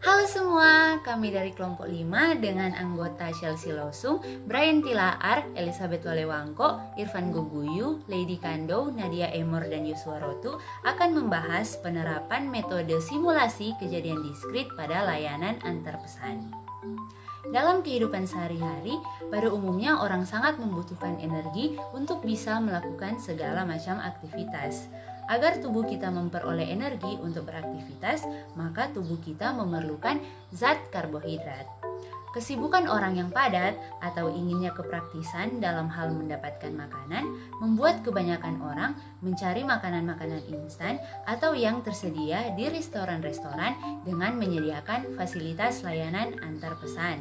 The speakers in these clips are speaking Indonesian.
Halo semua, kami dari kelompok 5 dengan anggota Chelsea Losung, Brian Tilaar, Elizabeth Walewangko, Irfan Guguyu, Lady Kando, Nadia Emor, dan Yusua Rotu akan membahas penerapan metode simulasi kejadian diskrit pada layanan antar pesan. Dalam kehidupan sehari-hari, pada umumnya orang sangat membutuhkan energi untuk bisa melakukan segala macam aktivitas. Agar tubuh kita memperoleh energi untuk beraktivitas, maka tubuh kita memerlukan zat karbohidrat. Kesibukan orang yang padat atau inginnya kepraktisan dalam hal mendapatkan makanan membuat kebanyakan orang mencari makanan-makanan instan atau yang tersedia di restoran-restoran dengan menyediakan fasilitas layanan antar pesan.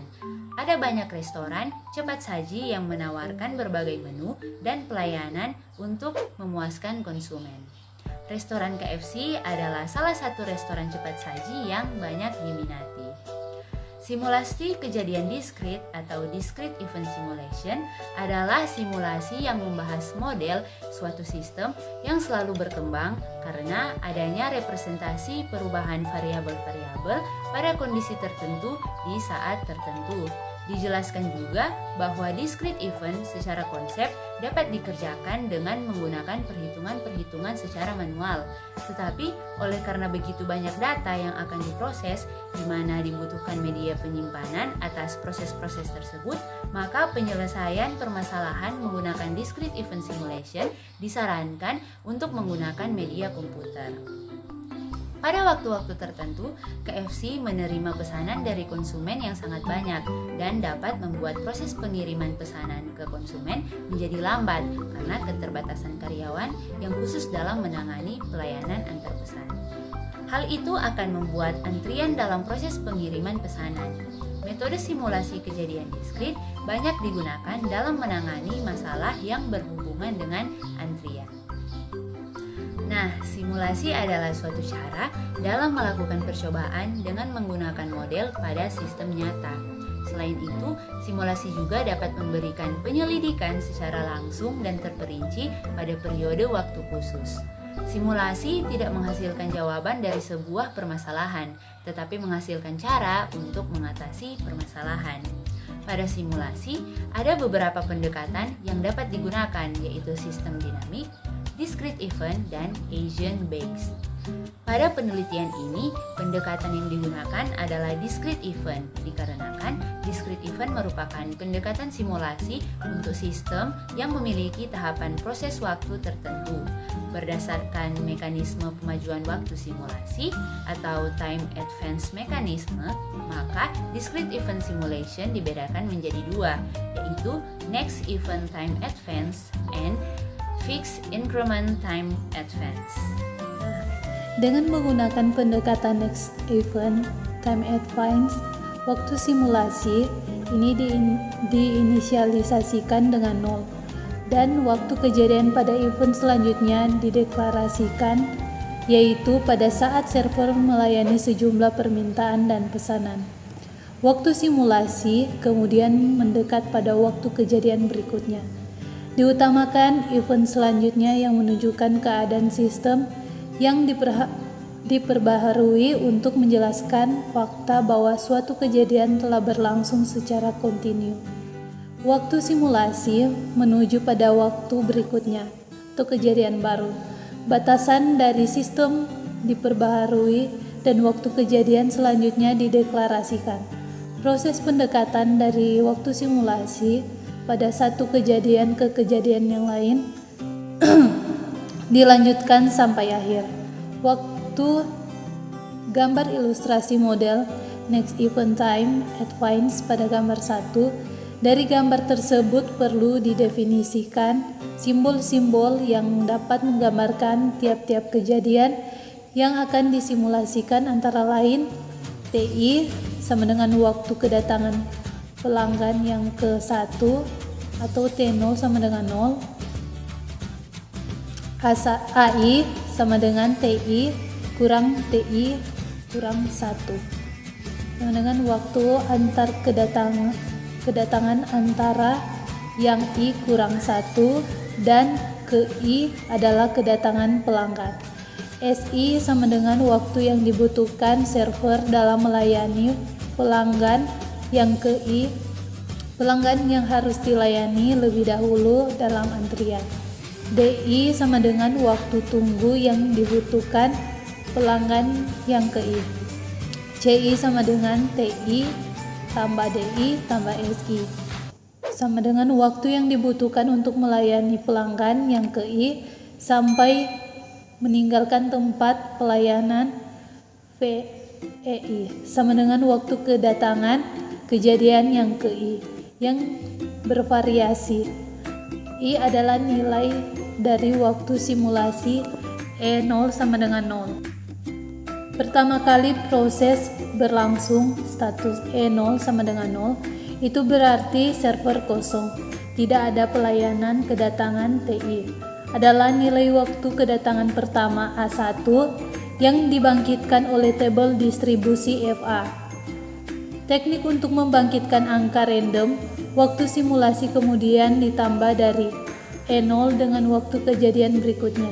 Ada banyak restoran cepat saji yang menawarkan berbagai menu dan pelayanan untuk memuaskan konsumen. Restoran KFC adalah salah satu restoran cepat saji yang banyak diminati. Simulasi kejadian diskrit atau discrete event simulation adalah simulasi yang membahas model suatu sistem yang selalu berkembang karena adanya representasi perubahan variabel-variabel pada kondisi tertentu di saat tertentu. Dijelaskan juga bahwa discrete event secara konsep dapat dikerjakan dengan menggunakan perhitungan-perhitungan secara manual. Tetapi oleh karena begitu banyak data yang akan diproses, di mana dibutuhkan media penyimpanan atas proses-proses tersebut, maka penyelesaian permasalahan menggunakan discrete event simulation disarankan untuk menggunakan media komputer. Pada waktu-waktu tertentu, KFC menerima pesanan dari konsumen yang sangat banyak dan dapat membuat proses pengiriman pesanan ke konsumen menjadi lambat karena keterbatasan karyawan yang khusus dalam menangani pelayanan antar pesan. Hal itu akan membuat antrian dalam proses pengiriman pesanan. Metode simulasi kejadian diskrit banyak digunakan dalam menangani masalah yang berhubungan dengan antrian. Nah, simulasi adalah suatu cara dalam melakukan percobaan dengan menggunakan model pada sistem nyata. Selain itu, simulasi juga dapat memberikan penyelidikan secara langsung dan terperinci pada periode waktu khusus. Simulasi tidak menghasilkan jawaban dari sebuah permasalahan, tetapi menghasilkan cara untuk mengatasi permasalahan. Pada simulasi, ada beberapa pendekatan yang dapat digunakan, yaitu sistem dinamik, discrete event, dan agent-based. Pada penelitian ini, pendekatan yang digunakan adalah discrete event, dikarenakan discrete event merupakan pendekatan simulasi untuk sistem yang memiliki tahapan proses waktu tertentu. Berdasarkan mekanisme pemajuan waktu simulasi atau time advance mechanism, maka discrete event simulation dibedakan menjadi dua, yaitu next event time advance and fixed increment time advance. Dengan menggunakan pendekatan next event time advance, waktu simulasi ini diinisialisasikan dengan 0 dan waktu kejadian pada event selanjutnya dideklarasikan, yaitu pada saat server melayani sejumlah permintaan dan pesanan. Waktu simulasi kemudian mendekat pada waktu kejadian berikutnya. Diutamakan event selanjutnya yang menunjukkan keadaan sistem yang diperbaharui untuk menjelaskan fakta bahwa suatu kejadian telah berlangsung secara kontinu. Waktu simulasi menuju pada waktu berikutnya atau kejadian baru. Batasan dari sistem diperbaharui dan waktu kejadian selanjutnya dideklarasikan. Proses pendekatan dari waktu simulasi pada satu kejadian ke kejadian yang lain dilanjutkan sampai akhir. Waktu gambar ilustrasi model next event time advance pada gambar 1. Dari gambar tersebut perlu didefinisikan simbol-simbol yang dapat menggambarkan tiap-tiap kejadian yang akan disimulasikan, antara lain TI sama dengan waktu kedatangan pelanggan yang ke-1 atau T0 sama dengan 0, AI sama dengan TI kurang TI kurang 1, sama dengan waktu antar kedatangan antara yang I kurang 1 dan ke I adalah kedatangan pelanggan. SI sama dengan waktu yang dibutuhkan server dalam melayani pelanggan yang ke I, pelanggan yang harus dilayani lebih dahulu dalam antrian. DI sama dengan waktu tunggu yang dibutuhkan pelanggan yang ke I. CI sama dengan TI tambah DI tambah SI sama dengan waktu yang dibutuhkan untuk melayani pelanggan yang ke I sampai meninggalkan tempat pelayanan VEI sama dengan waktu kedatangan kejadian yang ke I yang bervariasi. I adalah nilai dari waktu simulasi E0 sama dengan 0. Pertama kali proses berlangsung status E0 sama dengan 0, itu berarti server kosong, tidak ada pelayanan kedatangan TI. Adalah nilai waktu kedatangan pertama A1 yang dibangkitkan oleh tabel distribusi FA. Teknik untuk membangkitkan angka random, waktu simulasi kemudian ditambah dari E0 dengan waktu kejadian berikutnya.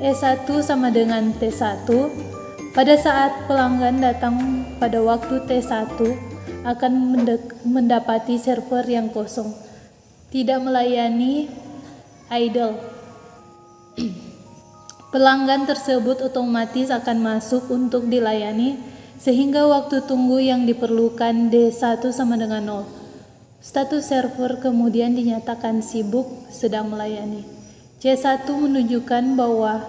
E1 sama dengan T1. Pada saat pelanggan datang pada waktu T1 akan mendapati server yang kosong, tidak melayani idle. Pelanggan tersebut otomatis akan masuk untuk dilayani sehingga waktu tunggu yang diperlukan D1 sama dengan 0. Status server kemudian dinyatakan sibuk sedang melayani. C1 menunjukkan bahwa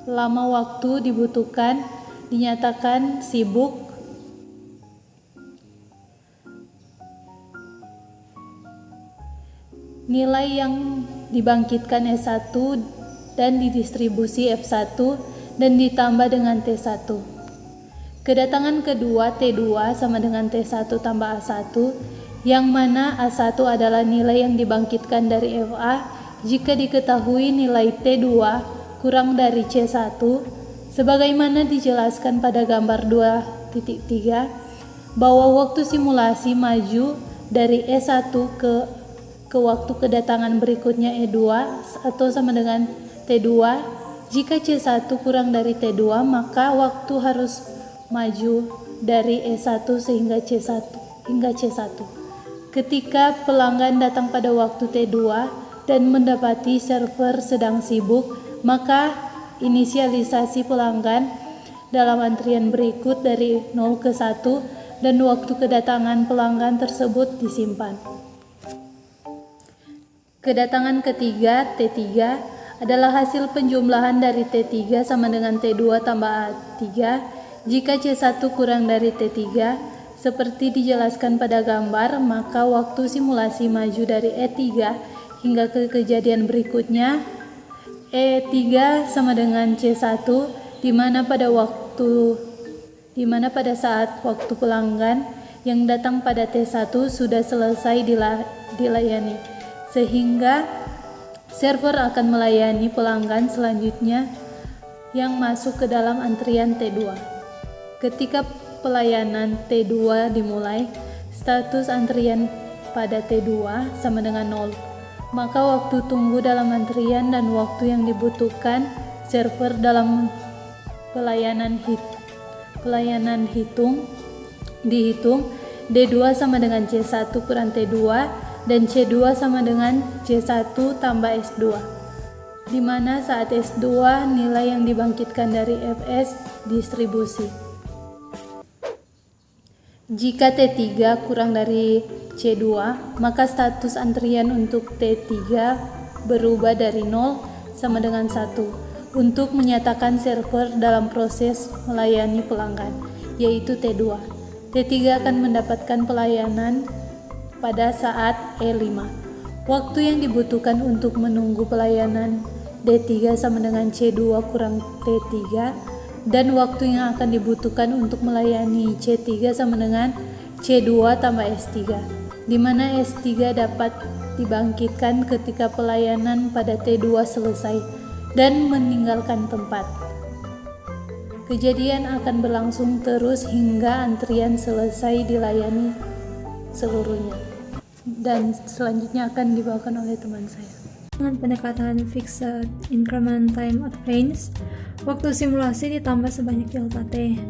lama waktu dibutuhkan dinyatakan sibuk. Nilai yang dibangkitkan S1 dan didistribusi F1 dan ditambah dengan T1. Kedatangan kedua T2 sama dengan T1 tambah A1, yang mana A1 adalah nilai yang dibangkitkan dari FA jika diketahui nilai T2 kurang dari C1, sebagaimana dijelaskan pada gambar 2.3, bahwa waktu simulasi maju dari E1 ke waktu kedatangan berikutnya E2 atau sama dengan T2. Jika C1 kurang dari T2, maka waktu harus maju dari E1 sehingga C1 hingga C1. Ketika pelanggan datang pada waktu T2 dan mendapati server sedang sibuk, maka inisialisasi pelanggan dalam antrian berikut dari 0 ke 1 dan waktu kedatangan pelanggan tersebut disimpan. Kedatangan ketiga T3 adalah hasil penjumlahan dari T3 sama dengan T2 tambah A3 jika C1 kurang dari T3. Seperti dijelaskan pada gambar, maka waktu simulasi maju dari E3 hingga ke kejadian berikutnya E3 sama dengan C1, di mana pada saat waktu pelanggan yang datang pada T1 sudah selesai dilayani, sehingga server akan melayani pelanggan selanjutnya yang masuk ke dalam antrian T2. Ketika pelayanan T2 dimulai, status antrian pada T2 sama dengan 0. Maka waktu tunggu dalam antrian dan waktu yang dibutuhkan server dalam pelayanan dihitung. D2 sama dengan C1 kurang T2 dan C2 sama dengan C1 tambah S2, di mana saat S2 nilai yang dibangkitkan dari Fs distribusi. Jika T3 kurang dari C2, maka status antrian untuk T3 berubah dari 0 sama dengan 1 untuk menyatakan server dalam proses melayani pelanggan, yaitu T2. T3 akan mendapatkan pelayanan pada saat E5. Waktu yang dibutuhkan untuk menunggu pelayanan D3 sama dengan C2 kurang T3, dan waktu yang akan dibutuhkan untuk melayani C3 sama dengan C2 tambah S3, di mana S3 dapat dibangkitkan ketika pelayanan pada T2 selesai dan meninggalkan tempat. Kejadian akan berlangsung terus hingga antrian selesai dilayani seluruhnya, dan selanjutnya akan dibawakan oleh teman saya. Dengan pendekatan Fixed Increment Time Advance, waktu simulasi ditambah sebanyak delta T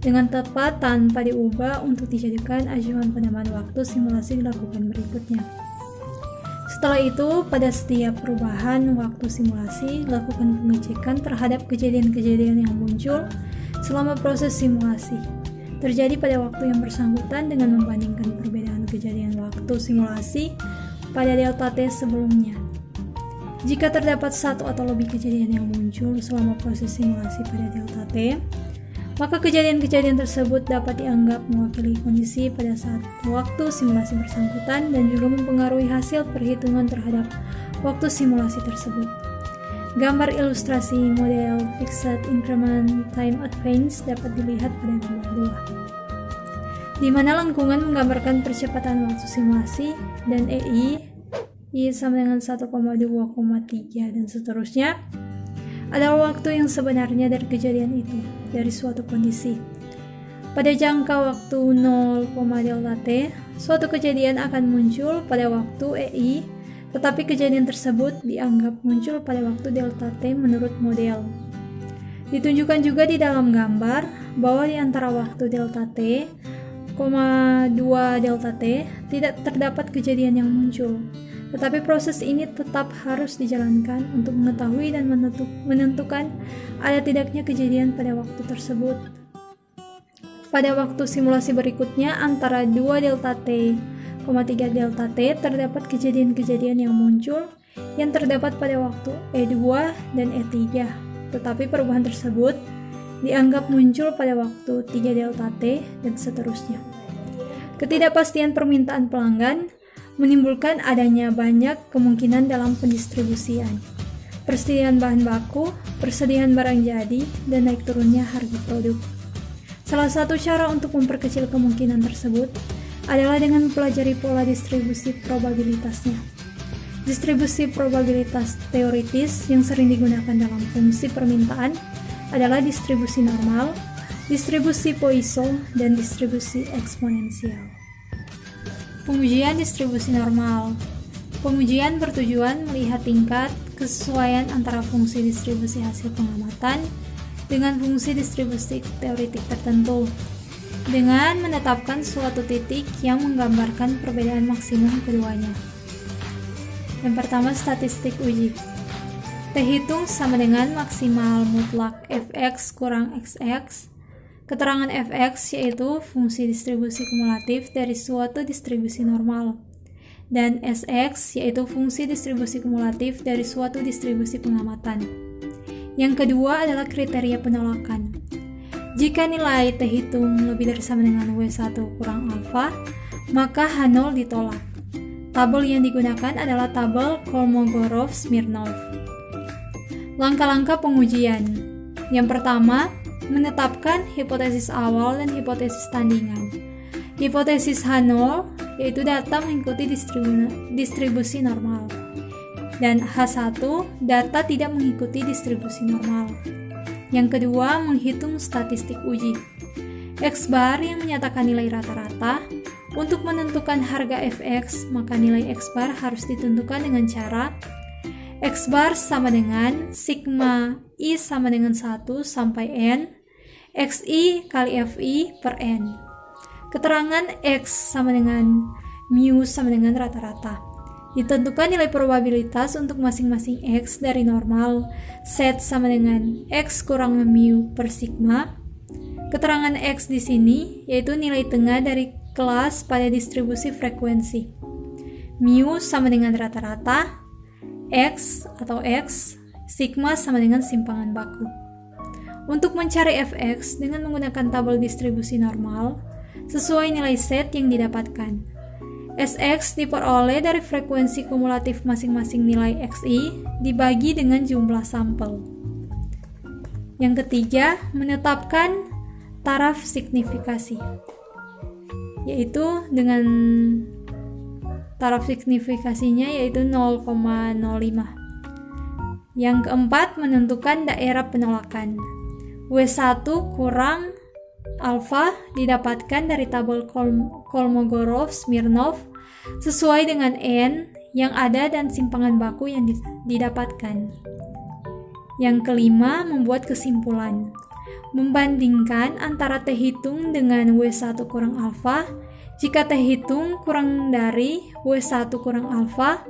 dengan tepat tanpa diubah untuk dijadikan acuan penambahan waktu simulasi dilakukan berikutnya. Setelah itu, pada setiap perubahan waktu simulasi, lakukan pengecekan terhadap kejadian-kejadian yang muncul selama proses simulasi terjadi pada waktu yang bersangkutan dengan membandingkan perbedaan kejadian waktu simulasi pada delta T sebelumnya. Jika terdapat satu atau lebih kejadian yang muncul selama proses simulasi pada delta T, maka kejadian-kejadian tersebut dapat dianggap mewakili kondisi pada saat waktu simulasi bersangkutan dan juga mempengaruhi hasil perhitungan terhadap waktu simulasi tersebut. Gambar ilustrasi model Fixed Increment Time Advance dapat dilihat pada gambar 2, di mana lengkungan menggambarkan percepatan waktu simulasi dan I sama dengan 1,2,3 dan seterusnya adalah waktu yang sebenarnya dari kejadian itu, dari suatu kondisi. Pada jangka waktu 0, delta T, suatu kejadian akan muncul pada waktu EI, tetapi kejadian tersebut dianggap muncul pada waktu delta T menurut model. Ditunjukkan juga di dalam gambar bahwa di antara waktu delta T, 2 delta T tidak terdapat kejadian yang muncul. Tetapi proses ini tetap harus dijalankan untuk mengetahui dan menentukan ada tidaknya kejadian pada waktu tersebut. Pada waktu simulasi berikutnya antara 2 delta T, 3 delta T terdapat kejadian-kejadian yang muncul yang terdapat pada waktu E2 dan E3. Tetapi perubahan tersebut dianggap muncul pada waktu 3 delta T dan seterusnya. Ketidakpastian permintaan pelanggan menimbulkan adanya banyak kemungkinan dalam pendistribusian, persediaan bahan baku, persediaan barang jadi, dan naik turunnya harga produk. Salah satu cara untuk memperkecil kemungkinan tersebut adalah dengan mempelajari pola distribusi probabilitasnya. Distribusi probabilitas teoritis yang sering digunakan dalam fungsi permintaan adalah distribusi normal, distribusi Poisson, dan distribusi eksponensial. Pengujian distribusi normal. Pengujian bertujuan melihat tingkat kesesuaian antara fungsi distribusi hasil pengamatan dengan fungsi distribusi teoritik tertentu, dengan menetapkan suatu titik yang menggambarkan perbedaan maksimum keduanya. Yang pertama, statistik uji. T hitung sama dengan maksimal mutlak fx kurang xx. Keterangan fx yaitu fungsi distribusi kumulatif dari suatu distribusi normal, dan sx yaitu fungsi distribusi kumulatif dari suatu distribusi pengamatan. Yang kedua adalah kriteria penolakan. Jika nilai T hitung lebih dari sama dengan W1 kurang alfa, maka H0 ditolak. Tabel yang digunakan adalah tabel Kolmogorov-Smirnov. Langkah-langkah pengujian. Yang pertama, menetapkan hipotesis awal dan hipotesis tandingan. Hipotesis H0 yaitu data mengikuti distribusi normal, dan H1 data tidak mengikuti distribusi normal. Yang kedua, menghitung statistik uji. X bar yang menyatakan nilai rata-rata. Untuk menentukan harga fx, maka nilai X bar harus ditentukan dengan cara X bar sama dengan sigma I sama dengan 1 sampai N XI kali FI per N. Keterangan X sama dengan mu sama dengan rata-rata. Ditentukan nilai probabilitas untuk masing-masing X dari normal, Z sama dengan X kurang mu per sigma. Keterangan X di sini yaitu nilai tengah dari kelas pada distribusi frekuensi. Mu sama dengan rata-rata, X atau X, sigma sama dengan simpangan baku. Untuk mencari fx dengan menggunakan tabel distribusi normal sesuai nilai Z yang didapatkan. Sx diperoleh dari frekuensi kumulatif masing-masing nilai xi dibagi dengan jumlah sampel. Yang ketiga, menetapkan taraf signifikasi, yaitu dengan taraf signifikasinya yaitu 0,05. Yang keempat, menentukan daerah penolakan. W1 kurang alfa didapatkan dari tabel Kolmogorov-Smirnov sesuai dengan N yang ada dan simpangan baku yang didapatkan. Yang kelima, membuat kesimpulan. Membandingkan antara T hitung dengan W1 kurang alfa. Jika T hitung kurang dari W1 kurang alfa,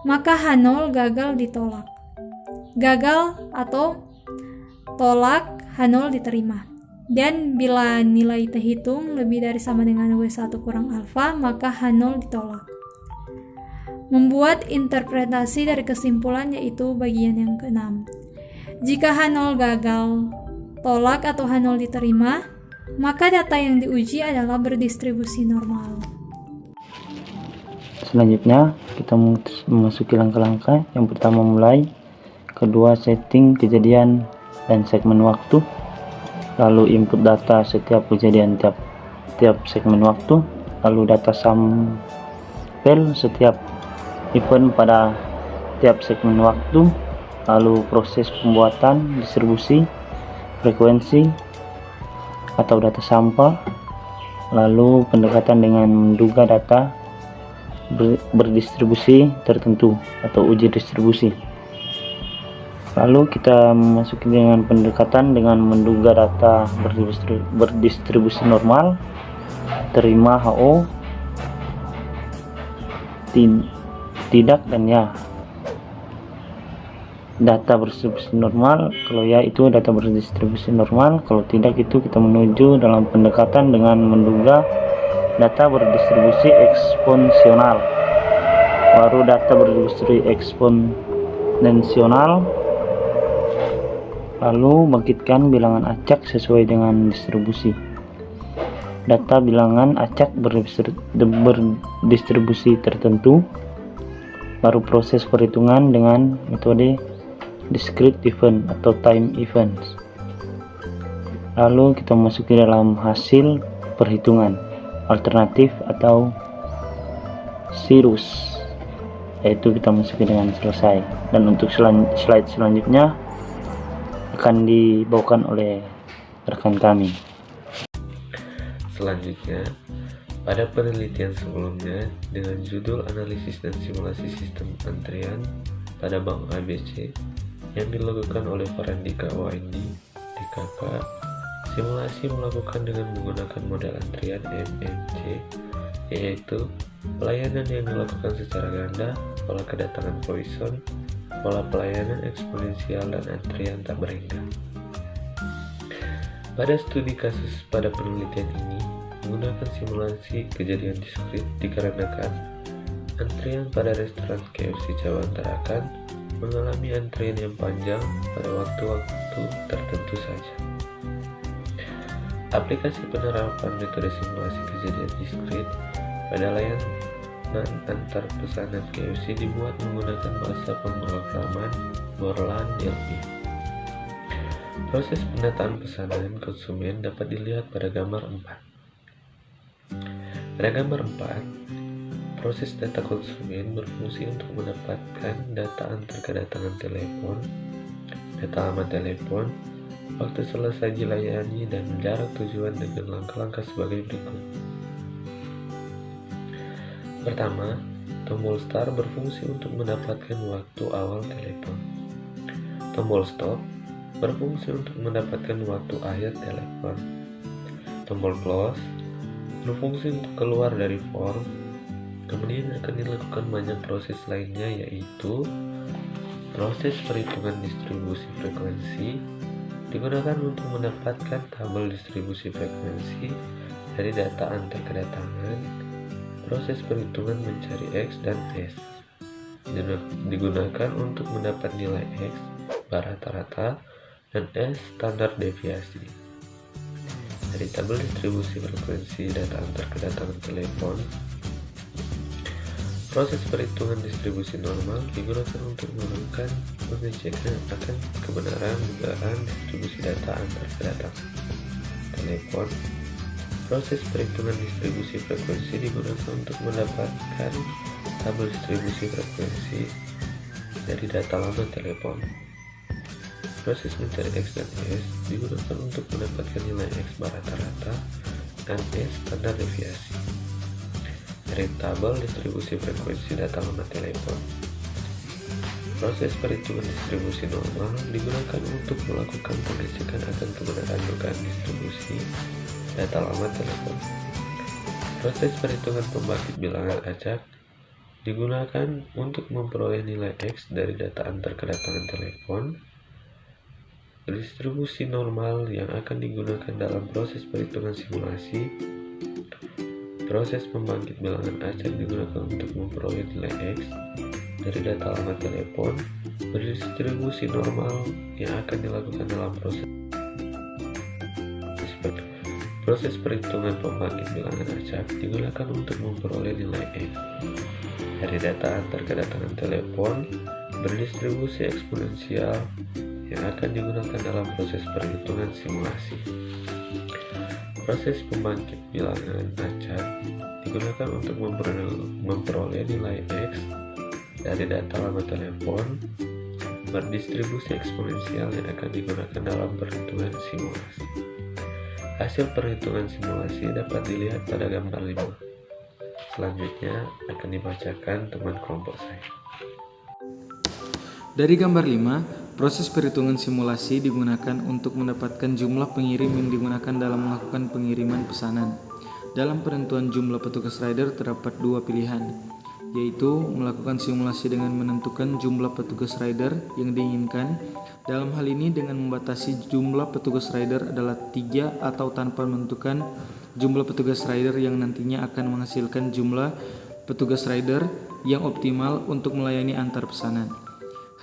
maka H0 gagal ditolak. Gagal atau tolak H0 diterima. Dan bila nilai T hitung lebih dari sama dengan W1 kurang alfa, maka H0 ditolak. Membuat interpretasi dari kesimpulan, yaitu bagian yang keenam. Jika H0 gagal tolak atau H0 diterima, maka data yang diuji adalah berdistribusi normal. Selanjutnya kita memasuki langkah-langkah. Yang pertama mulai, kedua setting kejadian dan segmen waktu, lalu input data setiap kejadian tiap segmen waktu, lalu data sampel setiap event pada tiap segmen waktu, lalu proses pembuatan, distribusi, frekuensi atau data sampel, lalu pendekatan dengan menduga data berdistribusi tertentu atau uji distribusi. Lalu kita memasuki dengan pendekatan dengan menduga data berdistribusi normal, terima HO, tidak dan ya. Data berdistribusi normal, kalau ya itu data berdistribusi normal, kalau tidak itu kita menuju dalam pendekatan dengan menduga data berdistribusi eksponensial. Baru data berdistribusi eksponensial, lalu bangkitkan bilangan acak sesuai dengan distribusi. Data bilangan acak berdistribusi tertentu, baru proses perhitungan dengan metode discrete event atau time events. Lalu kita masuki dalam hasil perhitungan alternatif atau cirrus, yaitu kita masuki dengan selesai. Dan untuk slide selanjutnya akan dibawakan oleh rekan kami. Selanjutnya, pada penelitian sebelumnya dengan judul analisis dan simulasi sistem antrian pada bank ABC yang dilakukan oleh Farandika OID DKK, simulasi melakukan dengan menggunakan model antrian MMC, yaitu pelayanan yang dilakukan secara ganda, pola kedatangan Poisson, pola pelayanan eksponensial, dan antrian tak berhingga. Pada studi kasus pada penelitian ini menggunakan simulasi kejadian diskrit dikarenakan antrian pada restoran KFC Jawa Tarakan mengalami antrian yang panjang pada waktu-waktu tertentu saja. Aplikasi penerapan metode simulasi kejadian diskrit pada layanan antar pesanan KFC dibuat menggunakan bahasa pemrograman Borland DLP. Proses penataan pesanan konsumen dapat dilihat pada gambar 4. Pada gambar 4, proses data konsumen berfungsi untuk mendapatkan data antar kedatangan telepon, data alamat telepon, waktu selesai dilayani, dan jarak tujuan dengan langkah-langkah sebagai berikut. Pertama, tombol start berfungsi untuk mendapatkan waktu awal telepon. Tombol stop berfungsi untuk mendapatkan waktu akhir telepon. Tombol close berfungsi untuk keluar dari form. Kemudian akan dilakukan banyak proses lainnya, yaitu proses perhitungan distribusi frekuensi digunakan untuk mendapatkan tabel distribusi frekuensi dari data antar kedatangan, proses perhitungan mencari X dan S digunakan untuk mendapat nilai X bar rata-rata dan S standar deviasi. Dari tabel distribusi frekuensi data antar kedatangan telepon, proses perhitungan distribusi normal digunakan untuk mengecek akan kebenaran dugaan distribusi data antar kedatangan telepon. Proses perhitungan distribusi frekuensi digunakan untuk mendapatkan tabel distribusi frekuensi dari data lama telepon. Proses mencari X dan S digunakan untuk mendapatkan nilai X bar rata-rata dan S standar deviasi. dari tabel distribusi frekuensi data alamat telepon. Proses perhitungan distribusi normal digunakan untuk melakukan pengecekan akan kebenaran dugaan distribusi data alamat telepon. Proses perhitungan pembangkit bilangan acak digunakan untuk memperoleh nilai X dari data antar kedatangan telepon. Distribusi normal yang akan digunakan dalam proses perhitungan simulasi. Proses pembangkit bilangan acak digunakan untuk memperoleh nilai X dari data alamat telepon. Berdistribusi normal yang akan dilakukan dalam proses perhitungan pembangkit bilangan acak digunakan untuk memperoleh nilai X dari data antar kedatangan telepon. Berdistribusi eksponensial yang akan digunakan dalam proses perhitungan simulasi. Proses pembangkit bilangan acak digunakan untuk memperoleh nilai X dari data alamat telepon. Berdistribusi eksponensial yang akan digunakan dalam perhitungan simulasi. Hasil perhitungan simulasi dapat dilihat pada gambar 5. Selanjutnya akan dibacakan teman kelompok saya. Dari gambar 5, proses perhitungan simulasi digunakan untuk mendapatkan jumlah pengirim yang digunakan dalam melakukan pengiriman pesanan. Dalam penentuan jumlah petugas rider terdapat dua pilihan, yaitu melakukan simulasi dengan menentukan jumlah petugas rider yang diinginkan. Dalam hal ini dengan membatasi jumlah petugas rider adalah 3 atau tanpa menentukan jumlah petugas rider yang nantinya akan menghasilkan jumlah petugas rider yang optimal untuk melayani antar pesanan.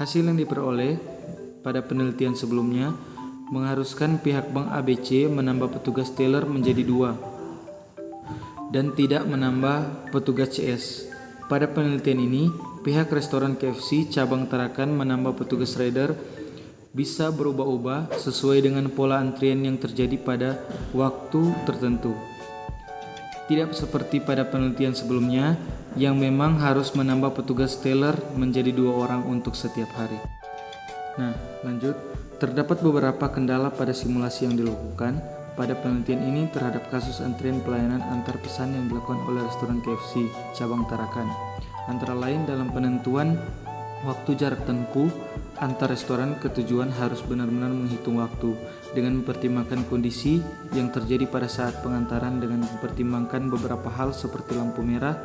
Hasil yang diperoleh pada penelitian sebelumnya mengharuskan pihak Bank ABC menambah petugas teller menjadi 2 dan tidak menambah petugas CS. Pada penelitian ini, pihak restoran KFC cabang Tarakan menambah petugas rider bisa berubah-ubah sesuai dengan pola antrian yang terjadi pada waktu tertentu. Tidak seperti pada penelitian sebelumnya yang memang harus menambah petugas teller menjadi 2 orang untuk setiap hari. Nah, lanjut. Terdapat beberapa kendala pada simulasi yang dilakukan pada penelitian ini terhadap kasus antrian pelayanan antar pesan yang dilakukan oleh restoran KFC cabang Tarakan. Antara lain dalam penentuan waktu jarak tempuh antar restoran ke tujuan harus benar-benar menghitung waktu dengan mempertimbangkan kondisi yang terjadi pada saat pengantaran dengan mempertimbangkan beberapa hal seperti lampu merah,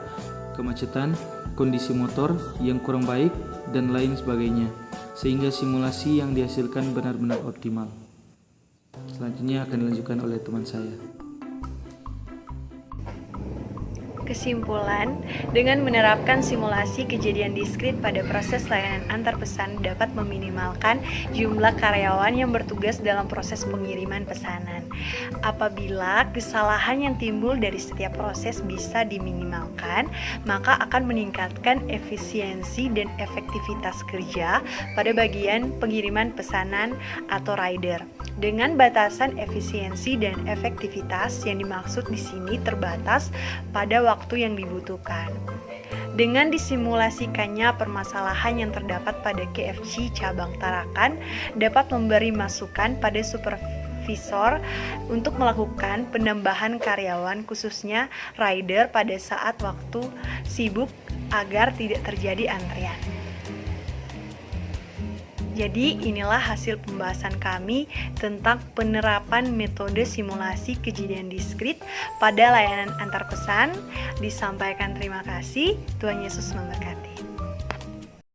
kemacetan, kondisi motor yang kurang baik, dan lain sebagainya, sehingga simulasi yang dihasilkan benar-benar optimal. Selanjutnya akan dilanjutkan oleh teman saya. Kesimpulan, dengan menerapkan simulasi kejadian diskrit pada proses layanan antar pesan dapat meminimalkan jumlah karyawan yang bertugas dalam proses pengiriman pesanan. Apabila kesalahan yang timbul dari setiap proses bisa diminimalkan, maka akan meningkatkan efisiensi dan efektivitas kerja pada bagian pengiriman pesanan atau rider. Dengan batasan efisiensi dan efektivitas yang dimaksud di sini terbatas pada waktu yang dibutuhkan. Dengan disimulasikannya permasalahan yang terdapat pada KFC cabang Tarakan dapat memberi masukan pada supervisor untuk melakukan penambahan karyawan khususnya rider pada saat waktu sibuk agar tidak terjadi antrian. Jadi inilah hasil pembahasan kami tentang penerapan metode simulasi kejadian diskrit pada layanan antar pesan. Disampaikan terima kasih. Tuhan Yesus memberkati.